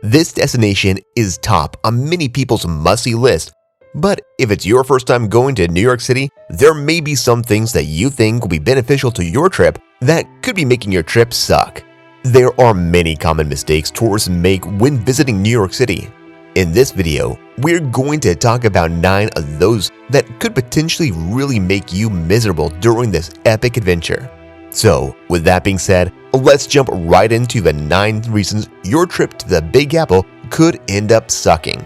This destination is top on many people's must-see list, but if it's your first time going to New York City, there may be some things that you think will be beneficial to your trip that could be making your trip suck. There are many common mistakes tourists make when visiting New York City. In this video, we're going to talk about 9 of those that could potentially really make you miserable during this epic adventure. So, with that being said, let's jump right into the 9 reasons your trip to the Big Apple could end up sucking.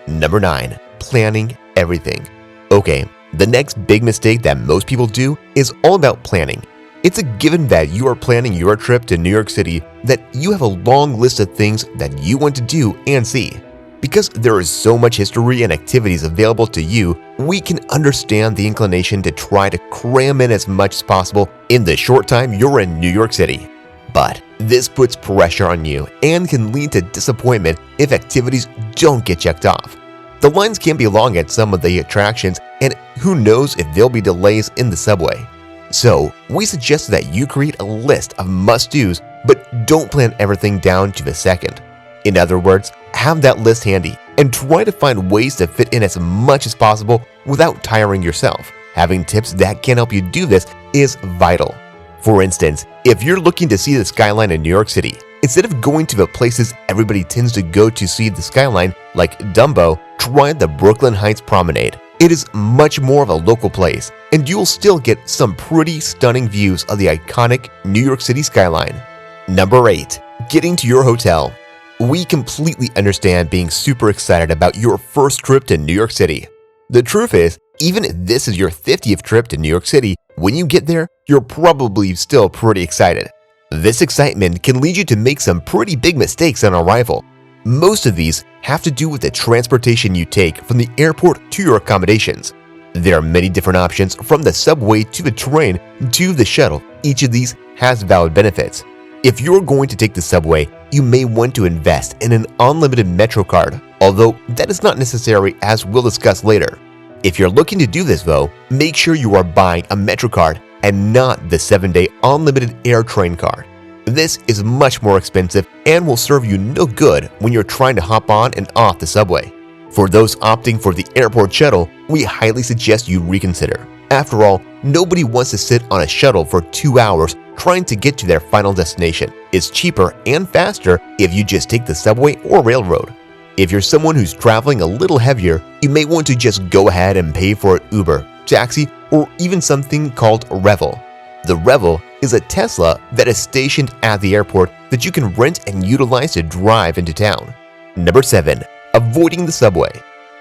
Number 9. Planning everything. Okay, the next big mistake that most people do is all about planning. It's a given that you are planning your trip to New York City that you have a long list of things that you want to do and see. Because there is so much history and activities available to you, we can understand the inclination to try to cram in as much as possible in the short time you're in New York City. But this puts pressure on you and can lead to disappointment if activities don't get checked off. The lines can be long at some of the attractions, and who knows if there'll be delays in the subway. So, we suggest that you create a list of must-dos, but don't plan everything down to the second. In other words, have that list handy and try to find ways to fit in as much as possible without tiring yourself. Having tips that can help you do this is vital. For instance, if you're looking to see the skyline in New York City, instead of going to the places everybody tends to go to see the skyline, like Dumbo, try the Brooklyn Heights Promenade. It is much more of a local place, and you'll still get some pretty stunning views of the iconic New York City skyline. Number 8. Getting to your hotel. We completely understand being super excited about your first trip to New York City. The truth is, even if this is your 50th trip to New York City, when you get there, you're probably still pretty excited. This excitement can lead you to make some pretty big mistakes on arrival. Most of these have to do with the transportation you take from the airport to your accommodations. There are many different options, from the subway to the train to the shuttle. Each of these has valid benefits. If you're going to take the subway, you may want to invest in an unlimited Metro card, although that is not necessary, as we'll discuss later. If you're looking to do this though, make sure you are buying a Metro card and not the 7-day unlimited air train card. This is much more expensive and will serve you no good when you're trying to hop on and off the subway. For those opting for the airport shuttle, we highly suggest you reconsider. After all, nobody wants to sit on a shuttle for 2 hours trying to get to their final destination. It's cheaper and faster if you just take the subway or railroad. If you're someone who's traveling a little heavier, you may want to just go ahead and pay for an Uber, taxi, or even something called Revel. The Revel is a Tesla that is stationed at the airport that you can rent and utilize to drive into town. Number 7. Avoiding the subway.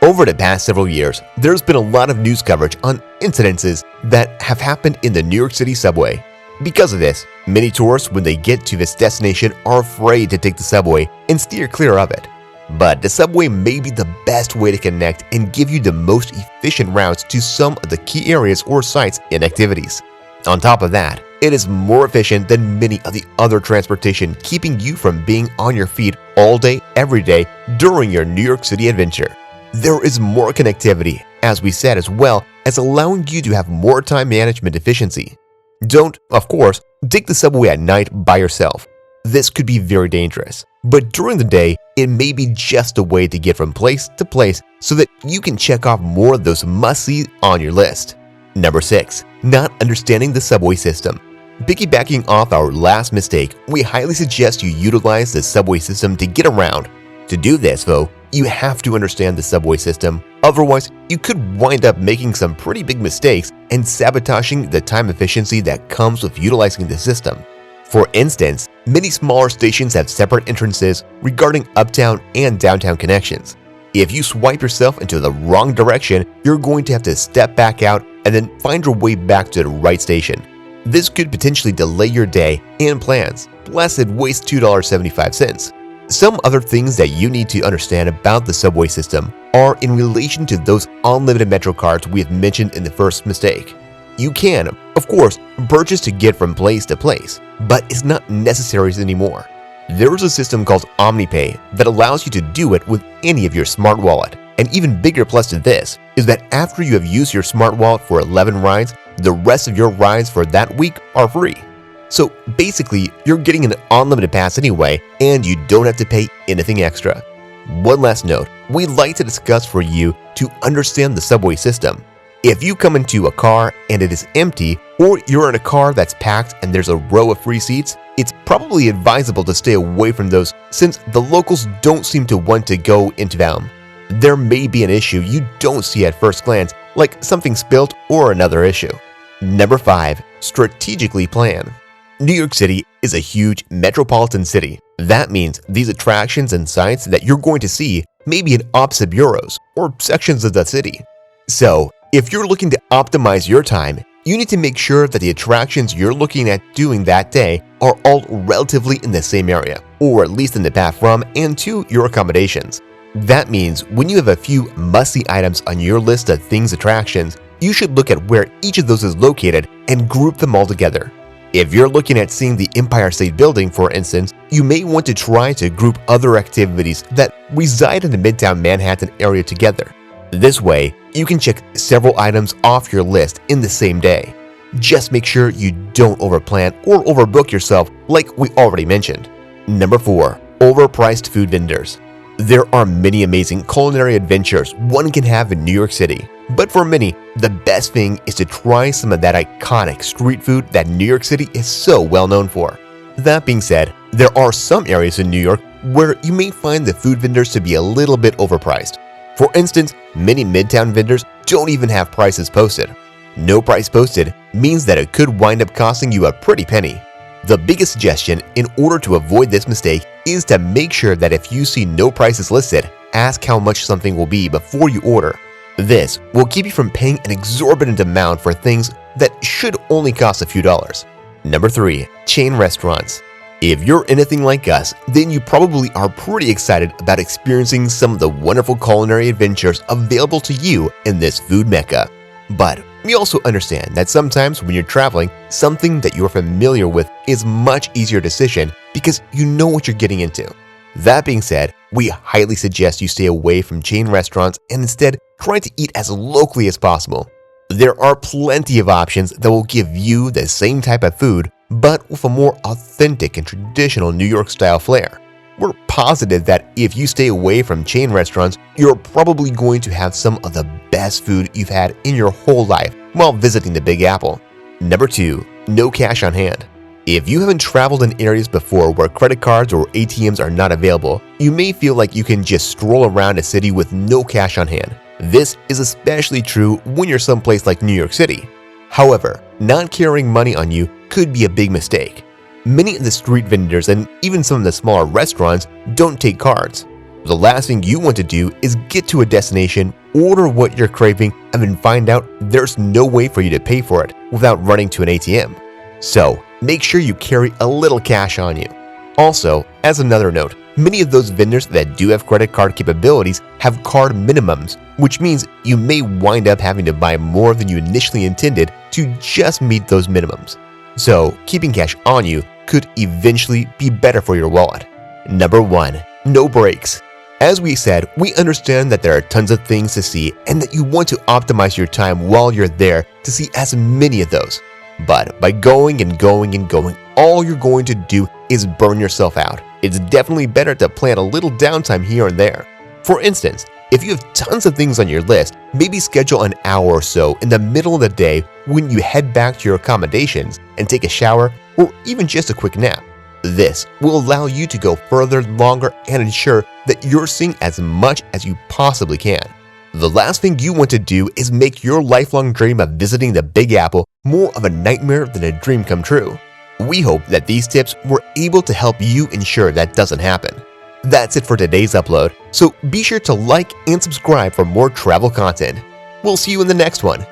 Over the past several years, there's been a lot of news coverage on incidences that have happened in the New York City subway. Because of this, many tourists, when they get to this destination, are afraid to take the subway and steer clear of it. But the subway may be the best way to connect and give you the most efficient routes to some of the key areas or sites and activities. On top of that, it is more efficient than many of the other transportation, keeping you from being on your feet all day, every day during your New York City adventure. There is more connectivity, as we said, as well as allowing you to have more time management efficiency. Don't, of course, take the subway at night by yourself. This could be very dangerous, but during the day, it may be just a way to get from place to place so that you can check off more of those must-see on your list. Number 6. Not understanding the subway system. Piggybacking off our last mistake, we highly suggest you utilize the subway system to get around. To do this, though, you have to understand the subway system. Otherwise, you could wind up making some pretty big mistakes and sabotaging the time efficiency that comes with utilizing the system. For instance, many smaller stations have separate entrances regarding uptown and downtown connections. If you swipe yourself into the wrong direction, you're going to have to step back out and then find your way back to the right station. This could potentially delay your day and plans, plus it wastes $2.75. Some other things that you need to understand about the subway system are in relation to those unlimited Metro cards we have mentioned in the first mistake. You can, of course, purchase to get from place to place, but it's not necessary anymore. There is a system called OmniPay that allows you to do it with any of your smart wallet. An even bigger plus to this is that after you have used your smart wallet for 11 rides, the rest of your rides for that week are free. So basically, you're getting an unlimited pass anyway, and you don't have to pay anything extra. One last note, we'd like to discuss for you to understand the subway system. If you come into a car and it is empty, or you're in a car that's packed and there's a row of free seats, it's probably advisable to stay away from those since the locals don't seem to want to go into them. There may be an issue you don't see at first glance, like something spilled or another issue. Number 5. Strategically plan. New York City is a huge metropolitan city. That means these attractions and sites that you're going to see may be in opposite boroughs or sections of the city. So, if you're looking to optimize your time, you need to make sure that the attractions you're looking at doing that day are all relatively in the same area, or at least in the path from and to your accommodations. That means when you have a few must-see items on your list of things attractions, you should look at where each of those is located and group them all together. If you're looking at seeing the Empire State Building, for instance, you may want to try to group other activities that reside in the Midtown Manhattan area together. This way, you can check several items off your list in the same day. Just make sure you don't overplan or overbook yourself like we already mentioned. Number 4. Overpriced food vendors. There are many amazing culinary adventures one can have in New York City, but for many, the best thing is to try some of that iconic street food that New York City is so well known for. That being said, there are some areas in New York where you may find the food vendors to be a little bit overpriced. For instance, many Midtown vendors don't even have prices posted. No price posted means that it could wind up costing you a pretty penny. The biggest suggestion in order to avoid this mistake is to make sure that if you see no prices listed, ask how much something will be before you order. This will keep you from paying an exorbitant amount for things that should only cost a few dollars. Number 3. Chain restaurants. If you're anything like us, then you probably are pretty excited about experiencing some of the wonderful culinary adventures available to you in this food mecca. But we also understand that sometimes when you're traveling, something that you're familiar with is much easier decision because you know what you're getting into. That being said, we highly suggest you stay away from chain restaurants and instead try to eat as locally as possible. There are plenty of options that will give you the same type of food, but with a more authentic and traditional New York style flair. We're positive that if you stay away from chain restaurants, you're probably going to have some of the best food you've had in your whole life while visiting the Big Apple. Number 2. No cash on hand. If you haven't traveled in areas before where credit cards or ATMs are not available, you may feel like you can just stroll around a city with no cash on hand. This is especially true when you're someplace like New York City. However, not carrying money on you could be a big mistake. Many of the street vendors and even some of the smaller restaurants don't take cards. The last thing you want to do is get to a destination, order what you're craving, and then find out there's no way for you to pay for it without running to an ATM. So, make sure you carry a little cash on you. Also, as another note, many of those vendors that do have credit card capabilities have card minimums, which means you may wind up having to buy more than you initially intended to just meet those minimums. So, keeping cash on you could eventually be better for your wallet. Number 1. No breaks. As we said, we understand that there are tons of things to see and that you want to optimize your time while you're there to see as many of those. But by going and going and going, all you're going to do is burn yourself out. It's definitely better to plan a little downtime here and there. For instance, if you have tons of things on your list, maybe schedule an hour or so in the middle of the day when you head back to your accommodations and take a shower or even just a quick nap. This will allow you to go further longer and ensure that you're seeing as much as you possibly can. The last thing you want to do is make your lifelong dream of visiting the Big Apple more of a nightmare than a dream come true. We hope that these tips were able to help you ensure that doesn't happen. That's it for today's upload, so be sure to like and subscribe for more travel content. We'll see you in the next one.